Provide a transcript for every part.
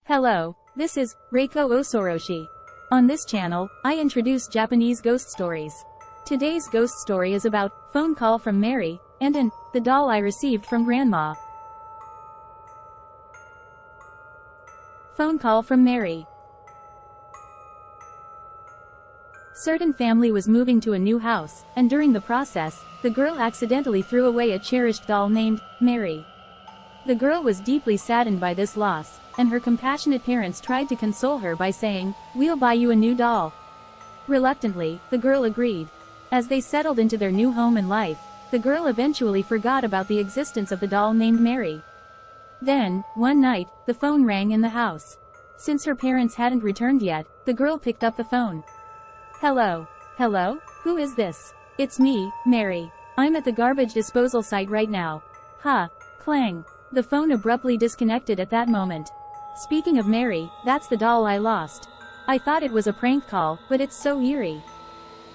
Hello, this is Reiko Osoroshi. On this channel, I introduce Japanese ghost stories. Today's ghost story is about phone call from Mary and the doll I received from Grandma. Phone call from Mary. Certain family was moving to a new house, and during the process, the girl accidentally threw away a cherished doll named Mary. The girl was deeply saddened by this loss, and her compassionate parents tried to console her by saying, "We'll buy you a new doll." Reluctantly, the girl agreed. As they settled into their new home and life, the girl eventually forgot about the existence of the doll named Mary. Then, one night, the phone rang in the house. Since her parents hadn't returned yet, the girl picked up the phone. "Hello? Hello? Who is this?" "It's me, Mary. I'm at the garbage disposal site right now." "Ha." Clang. The phone abruptly disconnected at that moment. "Speaking of Mary, that's the doll I lost. I thought it was a prank call, but it's so eerie."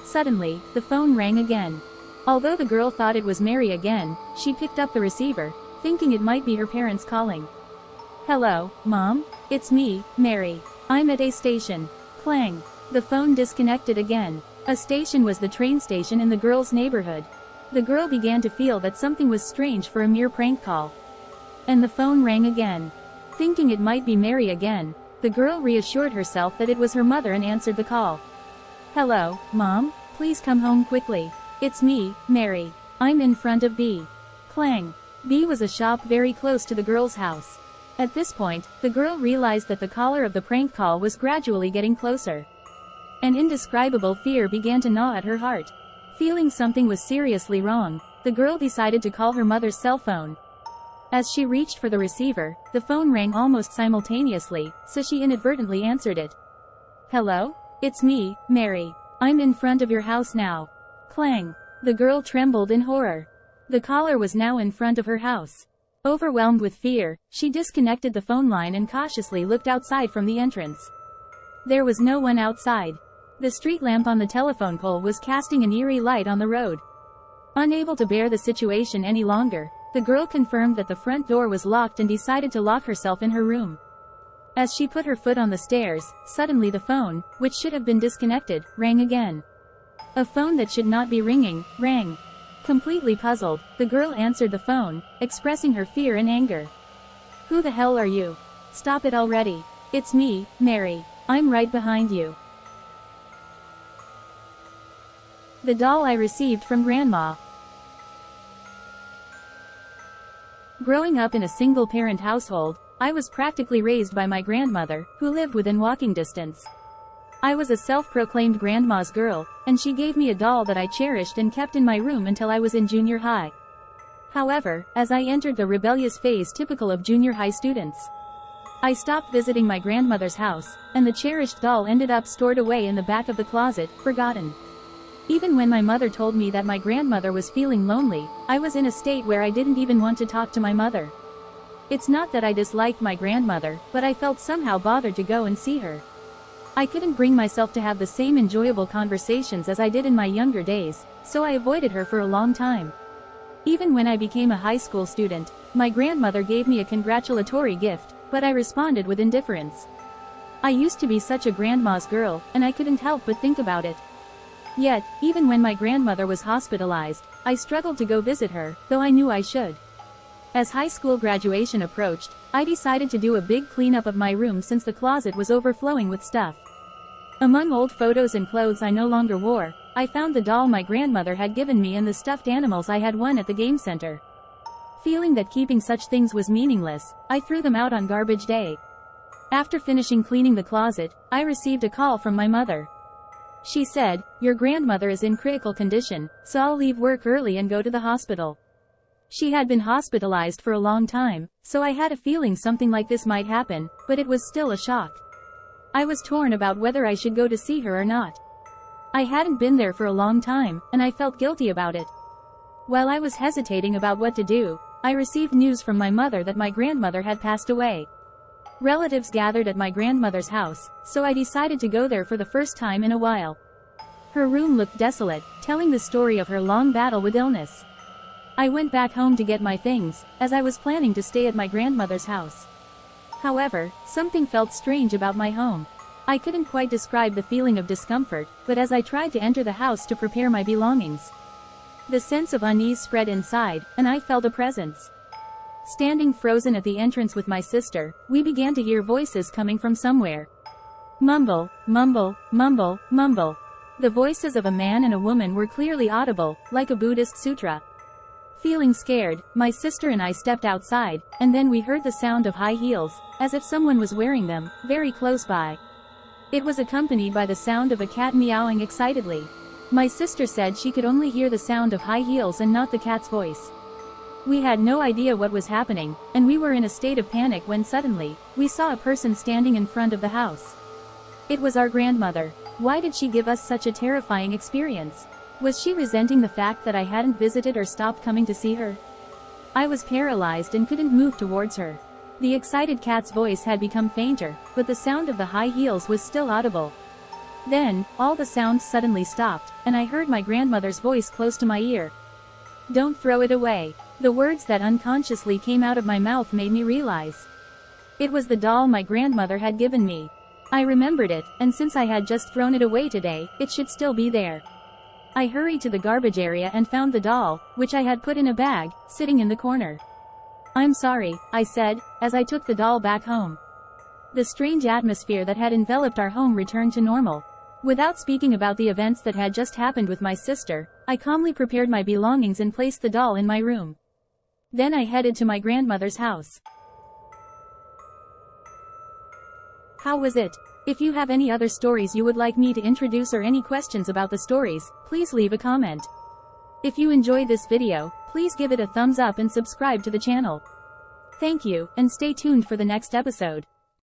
Suddenly, the phone rang again. Although the girl thought it was Mary again, she picked up the receiver, thinking it might be her parents calling. "Hello, Mom? It's me, Mary. I'm at a station." Clang. The phone disconnected again. A station was the train station in the girl's neighborhood. The girl began to feel that something was strange for a mere prank call. And the phone rang again. Thinking it might be Mary again, the girl reassured herself that it was her mother and answered the call. "Hello, Mom? Please come home quickly. It's me, Mary. I'm in front of B." Clang. B was a shop very close to the girl's house. At this point, the girl realized that the caller of the prank call was gradually getting closer. An indescribable fear began to gnaw at her heart. Feeling something was seriously wrong, the girl decided to call her mother's cell phone. As she reached for the receiver, the phone rang almost simultaneously, so she inadvertently answered it. "Hello? It's me, Mary. I'm in front of your house now." Clang. The girl trembled in horror. The caller was now in front of her house. Overwhelmed with fear, she disconnected the phone line and cautiously looked outside from the entrance. There was no one outside. The street lamp on the telephone pole was casting an eerie light on the road. Unable to bear the situation any longer, the girl confirmed that the front door was locked and decided to lock herself in her room. As she put her foot on the stairs, suddenly the phone, which should have been disconnected, rang again. A phone that should not be ringing, rang. Completely puzzled, the girl answered the phone, expressing her fear and anger. "Who the hell are you? Stop it already. It's me, Mary. I'm right behind you." The doll I received from Grandma. Growing up in a single-parent household, I was practically raised by my grandmother, who lived within walking distance. I was a self-proclaimed grandma's girl, and she gave me a doll that I cherished and kept in my room until I was in junior high. However, as I entered the rebellious phase typical of junior high students, I stopped visiting my grandmother's house, and the cherished doll ended up stored away in the back of the closet, forgotten. Even when my mother told me that my grandmother was feeling lonely, I was in a state where I didn't even want to talk to my mother. It's not that I disliked my grandmother, but I felt somehow bothered to go and see her. I couldn't bring myself to have the same enjoyable conversations as I did in my younger days, so I avoided her for a long time. Even when I became a high school student, my grandmother gave me a congratulatory gift, but I responded with indifference. I used to be such a grandma's girl, and I couldn't help but think about it. Yet, even when my grandmother was hospitalized, I struggled to go visit her, though I knew I should. As high school graduation approached, I decided to do a big cleanup of my room since the closet was overflowing with stuff. Among old photos and clothes I no longer wore, I found the doll my grandmother had given me and the stuffed animals I had won at the game center. Feeling that keeping such things was meaningless, I threw them out on garbage day. After finishing cleaning the closet, I received a call from my mother. She said, "Your grandmother is in critical condition, so I'll leave work early and go to the hospital." She had been hospitalized for a long time, so I had a feeling something like this might happen, but it was still a shock. I was torn about whether I should go to see her or not. I hadn't been there for a long time, and I felt guilty about it. While I was hesitating about what to do, I received news from my mother that my grandmother had passed away. Relatives gathered at my grandmother's house, so I decided to go there for the first time in a while. Her room looked desolate, telling the story of her long battle with illness. I went back home to get my things, as I was planning to stay at my grandmother's house. However, something felt strange about my home. I couldn't quite describe the feeling of discomfort, but as I tried to enter the house to prepare my belongings, the sense of unease spread inside, and I felt a presence. Standing frozen at the entrance with my sister, we began to hear voices coming from somewhere. Mumble, mumble, mumble, mumble. The voices of a man and a woman were clearly audible, like a Buddhist sutra. Feeling scared, my sister and I stepped outside, and then we heard the sound of high heels, as if someone was wearing them, very close by. It was accompanied by the sound of a cat meowing excitedly. My sister said she could only hear the sound of high heels and not the cat's voice. We had no idea what was happening, and we were in a state of panic when suddenly, we saw a person standing in front of the house. It was our grandmother. Why did she give us such a terrifying experience? Was she resenting the fact that I hadn't visited or stopped coming to see her? I was paralyzed and couldn't move towards her. The excited cat's voice had become fainter, but the sound of the high heels was still audible. Then, all the sounds suddenly stopped, and I heard my grandmother's voice close to my ear. "Don't throw it away." The words that unconsciously came out of my mouth made me realize it was the doll my grandmother had given me. I remembered it, and since I had just thrown it away today, it should still be there. I hurried to the garbage area and found the doll, which I had put in a bag, sitting in the corner. "I'm sorry," I said, as I took the doll back home. The strange atmosphere that had enveloped our home returned to normal. Without speaking about the events that had just happened with my sister, I calmly prepared my belongings and placed the doll in my room. Then I headed to my grandmother's house. How was it? If you have any other stories you would like me to introduce or any questions about the stories, please leave a comment. If you enjoyed this video, please give it a thumbs up and subscribe to the channel. Thank you, and stay tuned for the next episode.